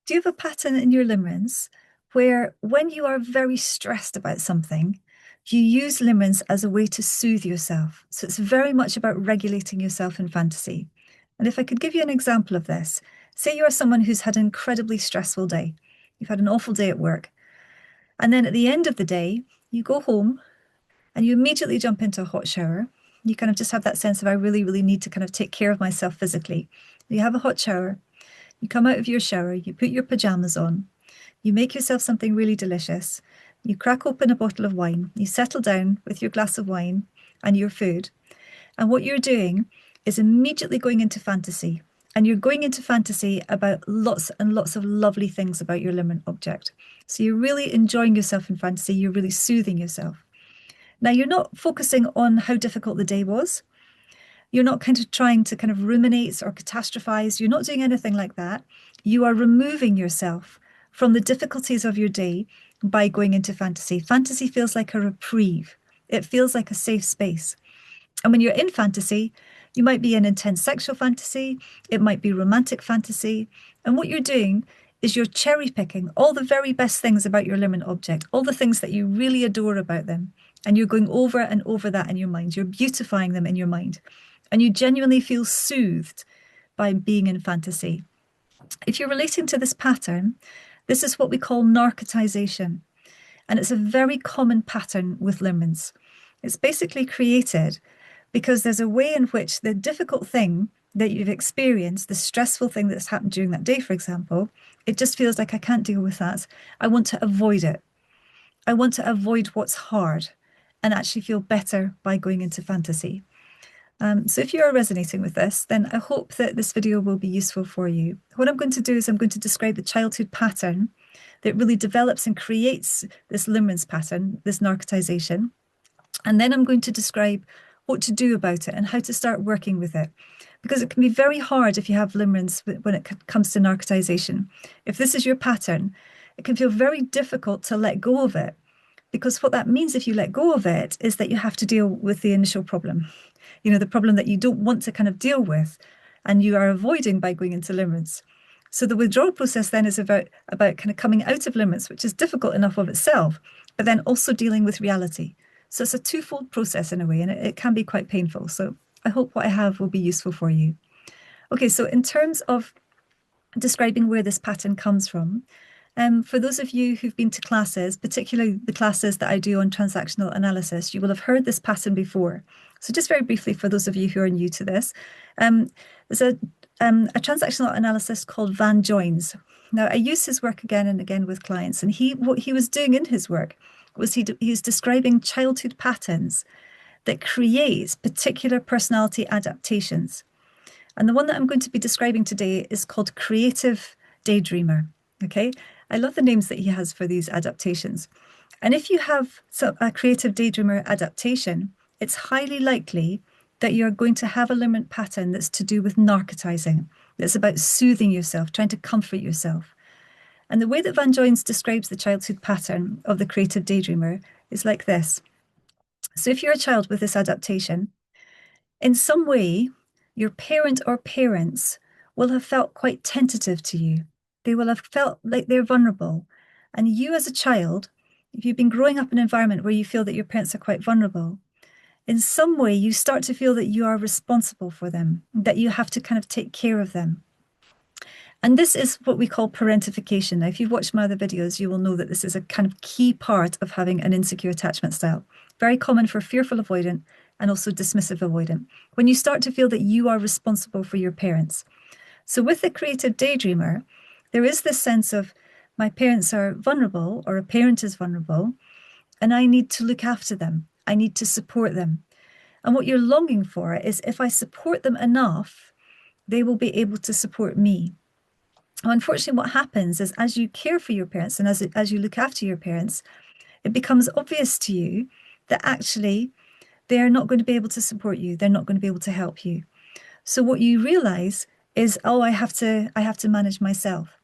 Do you have a pattern in your limerence where when you are very stressed about something, you use limerence as a way to soothe yourself? So it's very much about regulating yourself in fantasy. And if I could give you an example of this, say you are someone who's had an incredibly stressful day. You've had an awful day at work. And then at the end of the day, you go home and you immediately jump into a hot shower. You kind of just have that sense of, I really, really need to kind of take care of myself physically. You have a hot shower, you come out of your shower, you put your pajamas on, you make yourself something really delicious, you crack open a bottle of wine, you settle down with your glass of wine and your food. And what you're doing is immediately going into fantasy. And you're going into fantasy about lots and lots of lovely things about your limerent object. So you're really enjoying yourself in fantasy, you're really soothing yourself. Now, you're not focusing on how difficult the day was. You're not kind of trying to kind of ruminate or catastrophize. You're not doing anything like that. You are removing yourself from the difficulties of your day by going into fantasy. Fantasy feels like a reprieve. It feels like a safe space. And when you're in fantasy, you might be in intense sexual fantasy. It might be romantic fantasy. And what you're doing is you're cherry picking all the very best things about your limerent object, all the things that you really adore about them. And you're going over and over that in your mind. You're beautifying them in your mind. And you genuinely feel soothed by being in fantasy. If you're relating to this pattern, this is what we call narcotization. And it's a very common pattern with limerence. It's basically created because there's a way in which the difficult thing that you've experienced, the stressful thing that's happened during that day, for example, it just feels like I can't deal with that. I want to avoid it. I want to avoid what's hard and actually feel better by going into fantasy. So if you are resonating with this, then I hope that this video will be useful for you. What I'm going to do is I'm going to describe the childhood pattern that really develops and creates this limerence pattern, this narcotization. And then I'm going to describe what to do about it and how to start working with it. Because it can be very hard if you have limerence when it comes to narcotization. If this is your pattern, it can feel very difficult to let go of it. Because what that means if you let go of it is that you have to deal with the initial problem. You know, the problem that you don't want to kind of deal with and you are avoiding by going into limerence. So the withdrawal process then is about kind of coming out of limerence, which is difficult enough of itself, but then also dealing with reality. So it's a twofold process in a way, and it can be quite painful. So I hope what I have will be useful for you. Okay, so in terms of describing where this pattern comes from, for those of you who've been to classes, particularly the classes that I do on transactional analysis, you will have heard this pattern before. So just very briefly, for those of you who are new to this, there's a transactional analyst called Van Joins. Now, I use his work again and again with clients, and what he was doing in his work was he's describing childhood patterns that create particular personality adaptations. And the one that I'm going to be describing today is called Creative Daydreamer. Okay, I love the names that he has for these adaptations. And if you have a creative daydreamer adaptation, it's highly likely that you're going to have a limerent pattern that's to do with narcotizing, that's about soothing yourself, trying to comfort yourself. And the way that Van Joins describes the childhood pattern of the creative daydreamer is like this. So if you're a child with this adaptation, in some way, your parent or parents will have felt quite tentative to you. They will have felt like they're vulnerable. And you as a child, if you've been growing up in an environment where you feel that your parents are quite vulnerable, in some way you start to feel that you are responsible for them, that you have to kind of take care of them. And this is what we call parentification. Now, if you've watched my other videos, you will know that this is a kind of key part of having an insecure attachment style. Very common for fearful avoidant and also dismissive avoidant. When you start to feel that you are responsible for your parents. So with the creative daydreamer, there is this sense of my parents are vulnerable or a parent is vulnerable and I need to look after them. I need to support them. And what you're longing for is if I support them enough, they will be able to support me. Unfortunately, what happens is as you care for your parents and as you look after your parents, it becomes obvious to you that actually they're not going to be able to support you. They're not going to be able to help you. So what you realize is, oh, I have to manage myself.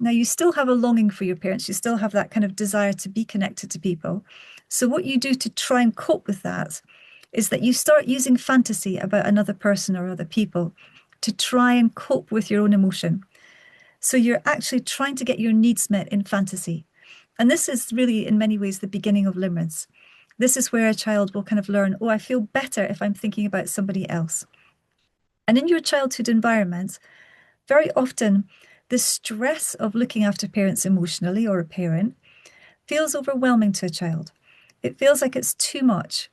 Now, you still have a longing for your parents. You still have that kind of desire to be connected to people. So what you do to try and cope with that is that you start using fantasy about another person or other people to try and cope with your own emotion. So you're actually trying to get your needs met in fantasy. And this is really, in many ways, the beginning of limerence. This is where a child will kind of learn, oh, I feel better if I'm thinking about somebody else. And in your childhood environment, very often the stress of looking after parents emotionally or a parent feels overwhelming to a child. It feels like it's too much.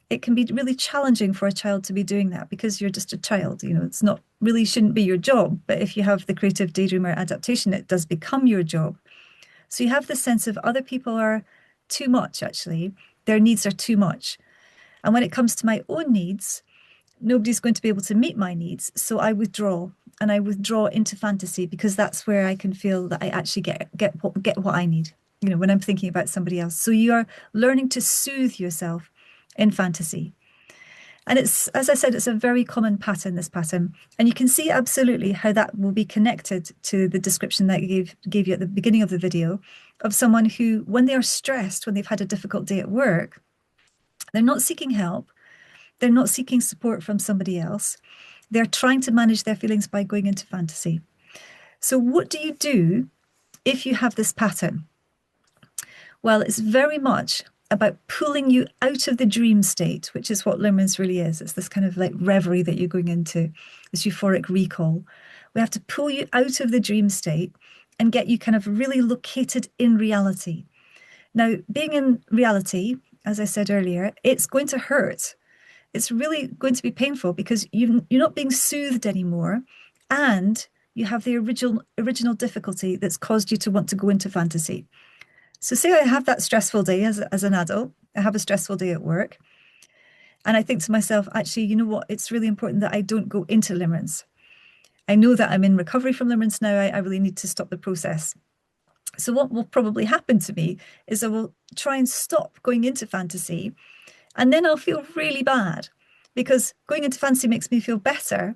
It can be really challenging for a child to be doing that because you're just a child. You know, it's not really shouldn't be your job, but if you have the creative daydreamer adaptation, it does become your job. So you have this sense of other people are too much, actually. Their needs are too much. And when it comes to my own needs, nobody's going to be able to meet my needs. So I withdraw and I withdraw into fantasy because that's where I can feel that I actually get what I need, you know, when I'm thinking about somebody else. So you are learning to soothe yourself in fantasy. And it's, as I said, it's a very common pattern, this pattern. And you can see absolutely how that will be connected to the description that I gave you at the beginning of the video of someone who, when they are stressed, when they've had a difficult day at work, they're not seeking help. They're not seeking support from somebody else. They're trying to manage their feelings by going into fantasy. So what do you do if you have this pattern? Well, it's very much about pulling you out of the dream state, which is what limerence really is. It's this kind of like reverie that you're going into, this euphoric recall. We have to pull you out of the dream state and get you kind of really located in reality. Now, being in reality, as I said earlier, it's going to hurt. It's really going to be painful because you're not being soothed anymore, and you have the original difficulty that's caused you to want to go into fantasy. So say I have that stressful day as an adult, I have a stressful day at work, and I think to myself, actually, you know what? It's really important that I don't go into limerence. I know that I'm in recovery from limerence now. I really need to stop the process. So what will probably happen to me is I will try and stop going into fantasy, and then I'll feel really bad because going into fantasy makes me feel better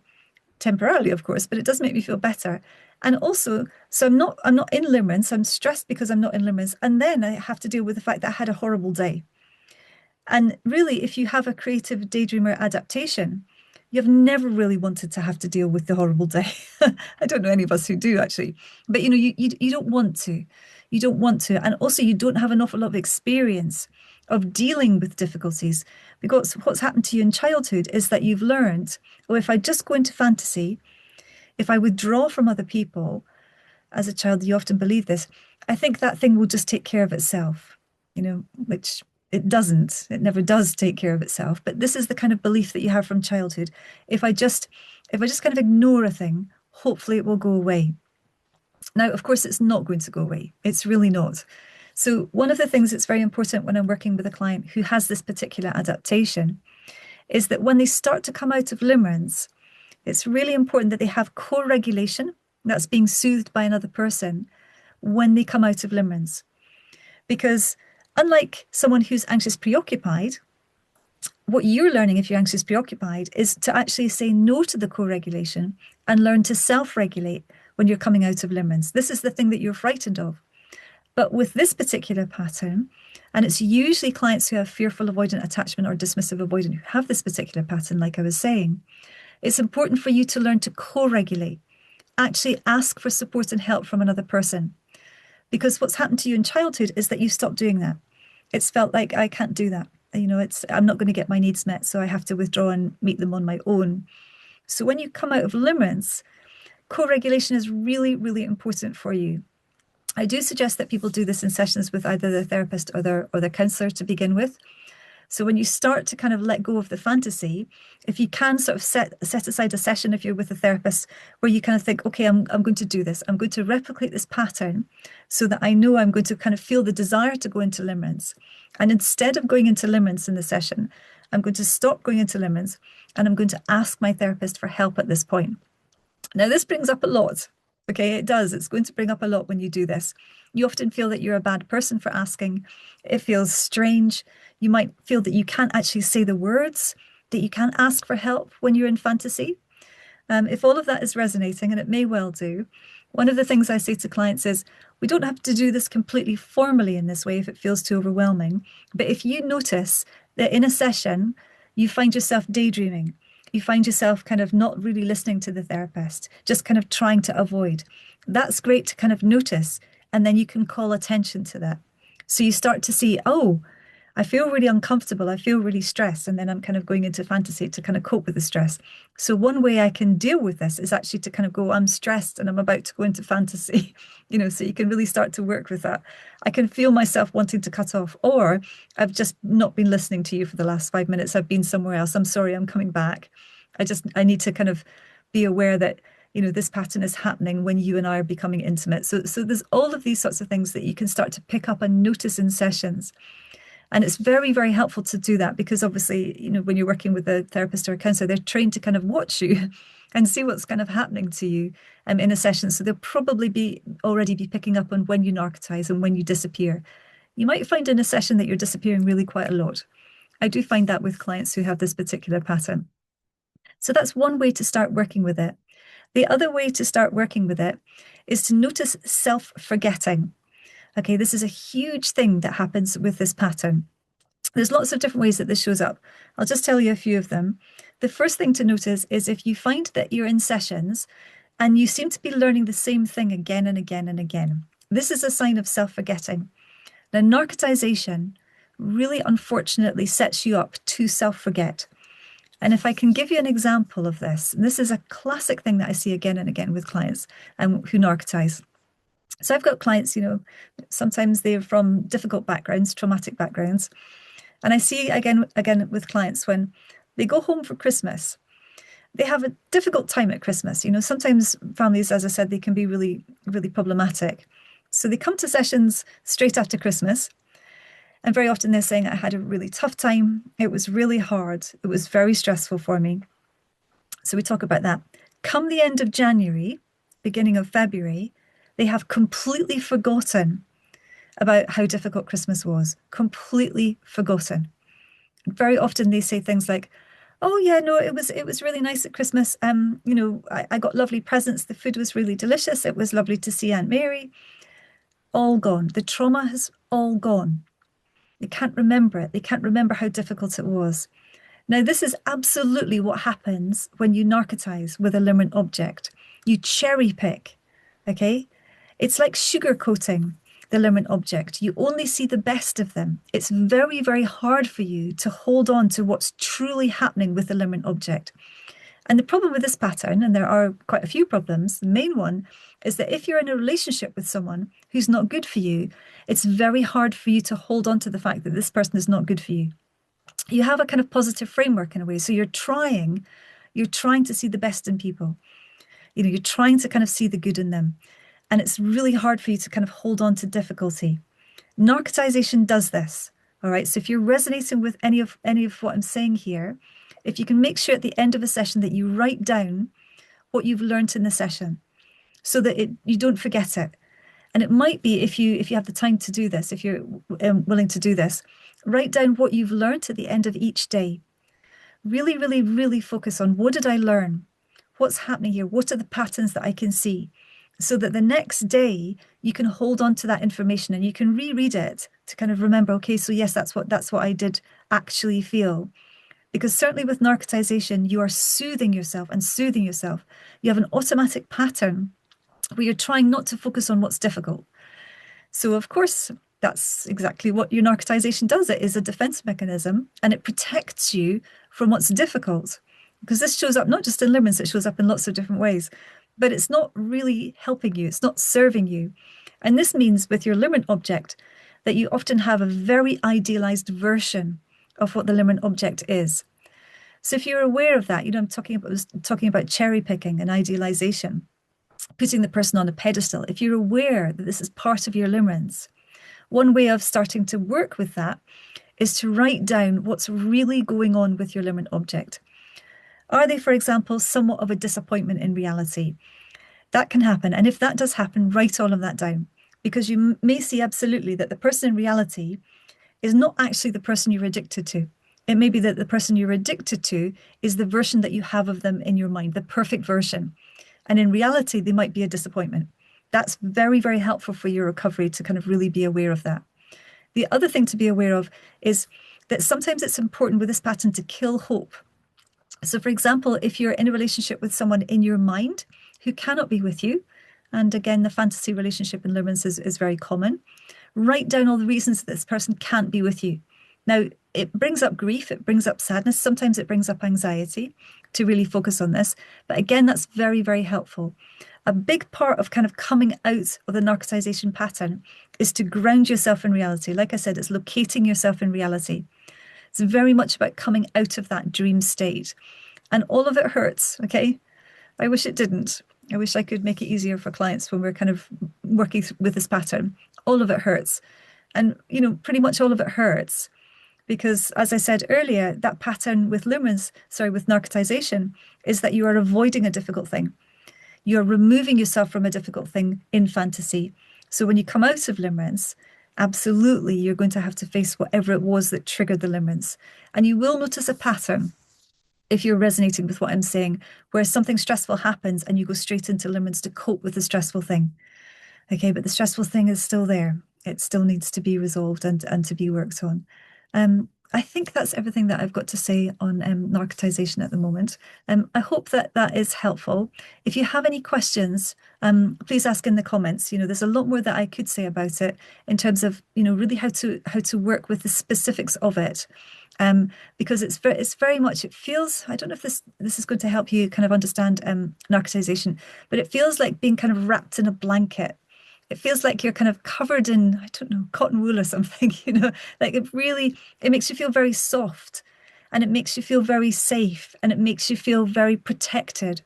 temporarily, of course, but it does make me feel better. And also, so I'm not in limerence. I'm stressed because I'm not in limerence, and then I have to deal with the fact that I had a horrible day. And really, if you have a creative daydreamer adaptation, you've never really wanted to have to deal with the horrible day. I don't know any of us who do actually, but you know, you don't want to. You don't want to, and also you don't have an awful lot of experience of dealing with difficulties because what's happened to you in childhood is that you've learned, oh, if I just go into fantasy, if I withdraw from other people, as a child, you often believe this, I think that thing will just take care of itself, you know, which it doesn't. It never does take care of itself. But this is the kind of belief that you have from childhood. If I just kind of ignore a thing, hopefully it will go away. Now, of course, it's not going to go away. It's really not. So one of the things that's very important when I'm working with a client who has this particular adaptation is that when they start to come out of limerence, it's really important that they have co-regulation, that's being soothed by another person, when they come out of limerence. Because unlike someone who's anxious preoccupied, what you're learning if you're anxious preoccupied is to actually say no to the co-regulation and learn to self-regulate when you're coming out of limerence. This is the thing that you're frightened of. But with this particular pattern, and it's usually clients who have fearful avoidant attachment or dismissive avoidant who have this particular pattern, like I was saying, it's important for you to learn to co-regulate, actually ask for support and help from another person. Because what's happened to you in childhood is that you stopped doing that. It's felt like I can't do that. You know, I'm not going to get my needs met, so I have to withdraw and meet them on my own. So when you come out of limerence, co-regulation is really, really important for you. I do suggest that people do this in sessions with either their therapist or their counsellor to begin with. So when you start to kind of let go of the fantasy, if you can sort of set aside a session if you're with a therapist where you kind of think, okay, I'm going to do this. I'm going to replicate this pattern so that I know I'm going to kind of feel the desire to go into limerence. And instead of going into limerence in the session, I'm going to stop going into limerence and I'm going to ask my therapist for help at this point. Now, this brings up a lot. Okay, it does. It's going to bring up a lot when you do this. You often feel that you're a bad person for asking. It feels strange. You might feel that you can't actually say the words, that you can't ask for help when you're in fantasy. If all of that is resonating, and it may well do, one of the things I say to clients is, we don't have to do this completely formally in this way if it feels too overwhelming. But if you notice that in a session, you find yourself daydreaming, you find yourself kind of not really listening to the therapist, just kind of trying to avoid. That's great to kind of notice, and then you can call attention to that. So you start to see, oh, I feel really uncomfortable. I feel really stressed. And then I'm kind of going into fantasy to kind of cope with the stress. So one way I can deal with this is actually to kind of go, I'm stressed and I'm about to go into fantasy, so you can really start to work with that. I can feel myself wanting to cut off, or I've just not been listening to you for the last 5 minutes. I've been somewhere else. I'm sorry, I'm coming back. I need to kind of be aware that this pattern is happening when you and I are becoming intimate. So there's all of these sorts of things that you can start to pick up and notice in sessions. And it's very, very helpful to do that because obviously, when you're working with a therapist or a counselor, they're trained to kind of watch you and see what's kind of happening to you in a session. So they'll probably already be picking up on when you narcotize and when you disappear. You might find in a session that you're disappearing really quite a lot. I do find that with clients who have this particular pattern. So that's one way to start working with it. The other way to start working with it is to notice self-forgetting. Okay, this is a huge thing that happens with this pattern. There's lots of different ways that this shows up. I'll just tell you a few of them. The first thing to notice is if you find that you're in sessions and you seem to be learning the same thing again and again and again. This is a sign of self-forgetting. Now, narcotization really unfortunately sets you up to self-forget. And if I can give you an example of this, and this is a classic thing that I see again and again with clients who narcotize. So I've got clients, sometimes they're from difficult backgrounds, traumatic backgrounds. And I see again with clients when they go home for Christmas, they have a difficult time at Christmas. Sometimes families, as I said, they can be really, really problematic. So they come to sessions straight after Christmas. And very often they're saying, I had a really tough time. It was really hard. It was very stressful for me. So we talk about that. Come the end of January, beginning of February, they have completely forgotten about how difficult Christmas was, completely forgotten. Very often they say things like, oh yeah, no, it was really nice at Christmas. I got lovely presents. The food was really delicious. It was lovely to see Aunt Mary. All gone. The trauma has all gone. They can't remember it. They can't remember how difficult it was. Now, this is absolutely what happens when you narcotize with a limerent object. You cherry pick, okay? It's like sugarcoating the limerent object. You only see the best of them. It's very, very hard for you to hold on to what's truly happening with the limerent object. And the problem with this pattern, and there are quite a few problems, the main one is that if you're in a relationship with someone who's not good for you, it's very hard for you to hold on to the fact that this person is not good for you. You have a kind of positive framework in a way. So you're trying to see the best in people. You're trying to kind of see the good in them. And it's really hard for you to kind of hold on to difficulty. Narcotization does this. All right. So if you're resonating with any of what I'm saying here, if you can make sure at the end of a session that you write down what you've learned in the session so that you don't forget it. And it might be if you have the time to do this, if you're willing to do this, write down what you've learned at the end of each day. Really, really, really focus on what did I learn? What's happening here? What are the patterns that I can see? So that the next day you can hold on to that information and you can reread it to kind of remember, okay, so yes, that's what I did actually feel. Because certainly with narcotization, you are soothing yourself and soothing yourself. You have an automatic pattern where you're trying not to focus on what's difficult. So of course, that's exactly what your narcotization does. It is a defense mechanism and it protects you from what's difficult. Because this shows up not just in limerence, it shows up in lots of different ways. But it's not really helping you. It's not serving you. And this means with your limerent object that you often have a very idealized version of what the limerent object is. So if you're aware of that, I'm talking about cherry picking and idealization, putting the person on a pedestal. If you're aware that this is part of your limerence, one way of starting to work with that is to write down what's really going on with your limerent object. Are they, for example, somewhat of a disappointment in reality? That can happen. And if that does happen, write all of that down, because you may see absolutely that the person in reality is not actually the person you're addicted to. It may be that the person you're addicted to is the version that you have of them in your mind, the perfect version. And in reality, they might be a disappointment. That's very, very helpful for your recovery to kind of really be aware of that. The other thing to be aware of is that sometimes it's important with this pattern to kill hope. So, for example, if you're in a relationship with someone in your mind who cannot be with you, and again, the fantasy relationship in Limerence is very common, write down all the reasons that this person can't be with you. Now, it brings up grief, it brings up sadness, sometimes it brings up anxiety to really focus on this. But again, that's very, very helpful. A big part of kind of coming out of the narcotization pattern is to ground yourself in reality. Like I said, it's locating yourself in reality. It's very much about coming out of that dream state. And all of it hurts, okay? I wish it didn't. I wish I could make it easier for clients when we're kind of working with this pattern. All of it hurts. And, pretty much all of it hurts because, as I said earlier, that pattern with with narcotization, is that you are avoiding a difficult thing. You're removing yourself from a difficult thing in fantasy. So when you come out of limerence, absolutely, you're going to have to face whatever it was that triggered the limerence. And you will notice a pattern if you're resonating with what I'm saying, where something stressful happens and you go straight into limerence to cope with the stressful thing. Okay, but the stressful thing is still there. It still needs to be resolved and to be worked on. I think that's everything that I've got to say on narcotization at the moment. I hope that that is helpful. If you have any questions, please ask in the comments. There's a lot more that I could say about it in terms of, really how to work with the specifics of it. Because it's very much, it feels, I don't know if this is going to help you kind of understand narcotization, but it feels like being kind of wrapped in a blanket. It feels like you're kind of covered in, I don't know, cotton wool or something, like it makes you feel very soft, and it makes you feel very safe, and it makes you feel very protected.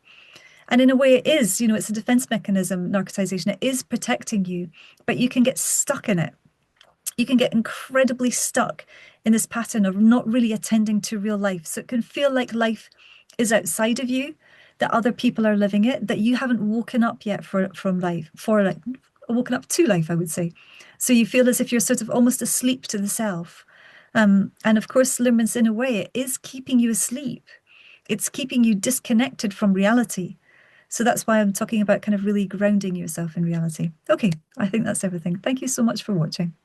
And in a way it is, it's a defense mechanism, narcotization. It is protecting you, but you can get stuck in it. You can get incredibly stuck in this pattern of not really attending to real life. So it can feel like life is outside of you, that other people are living it, that you haven't woken up yet from life, woken up to life, I would say. So you feel as if you're sort of almost asleep to the self. And of course, limerence, in a way, it is keeping you asleep. It's keeping you disconnected from reality. So that's why I'm talking about kind of really grounding yourself in reality. Okay, I think that's everything. Thank you so much for watching.